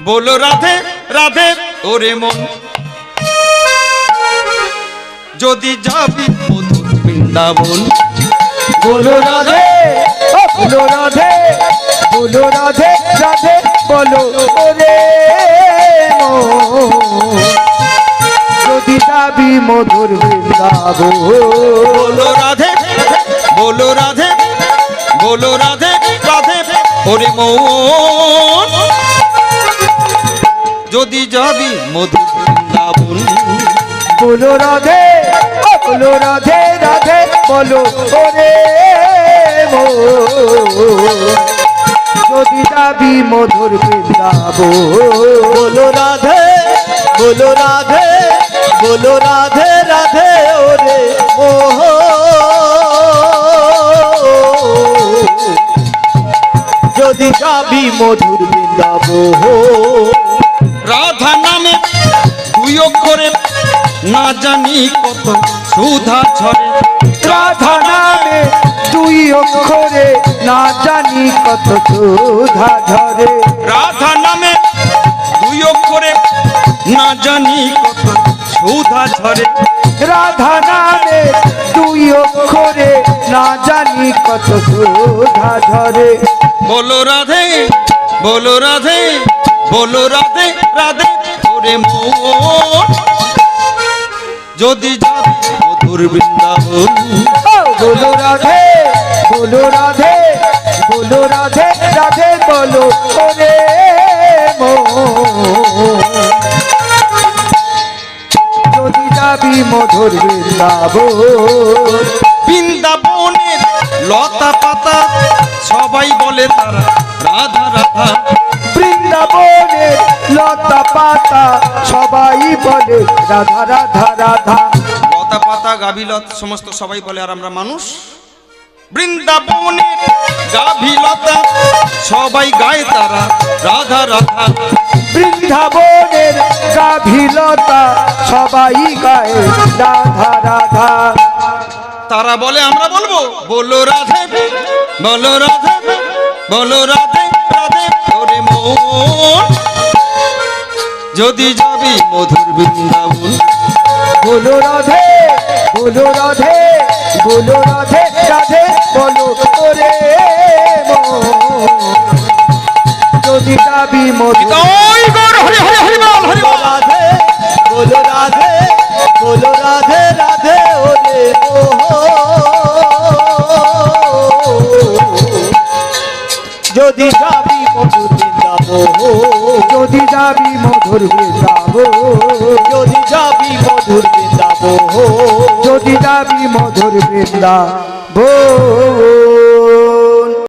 बोलो राधे राधे ओरे मन जदि जाबी मधुर बृंदावन बोलो राधे बोलो राधे बोलो राधे राधे बोलो ओरे मन जदि जाबी मधुर बृंदावन बोलो राधे राधे ओरे मन जदि जाबी मधुर बृंदावन बोलो राधे राधे बोलो ओरे मन जदि जाबी मधुर बृंदावन बोलो राधे राधे ओरे मोह যদি যাবি মধুর বৃন্দাবন राधा नामे दुई अक्षरे ना जानी कत सुधा झरे राधा नामे दुई अक्षरे ना जानी कत सुधा झरे राधा नामे दुई अक्षरे ना जानी कत सुधा झरे राधा नामे दुई अक्षरे ना जानी कत सुधा झरे बोलो राधे राधे ओरे मन जदि जाबी मधुर बृंदावन बोलो राधे राधे बोलो ओरे मन जदि जाबी मधुर बृंदावन বৃন্দাবনের লতা পাতা সবাই বলে তারা রাধা রাধা বৃন্দাবনের লতা পাতা সবাই বলে রাধা রাধা রাধা লতা পাতা গাভিলত সমস্ত সবাই বলে আর আমরা মানুষ বৃন্দাবনের গাভিলতা সবাই গায় তারা রাধা রাধা বৃন্দাবনের গাভিলতা সবাই গায়ে রাধা রাধা তারা বলে আমরা বলবো বলো রাধে ওরে মন যদি যাবি মধুর বৃন্দাবন बोलो राधे राधे राधे बोलो ओरे मन যদি যাবি মধুর ওই গৌর হরি হরি হরি বল হরি বল রাধে রাধে ওরে মোহ যদি যাবি মধুর বৃন্দাবন যদি যাবি মধুর বৃন্দাবন যদি যাবি মধুর বৃন্দাবন যদি যাবি মধুর বৃন্দাবন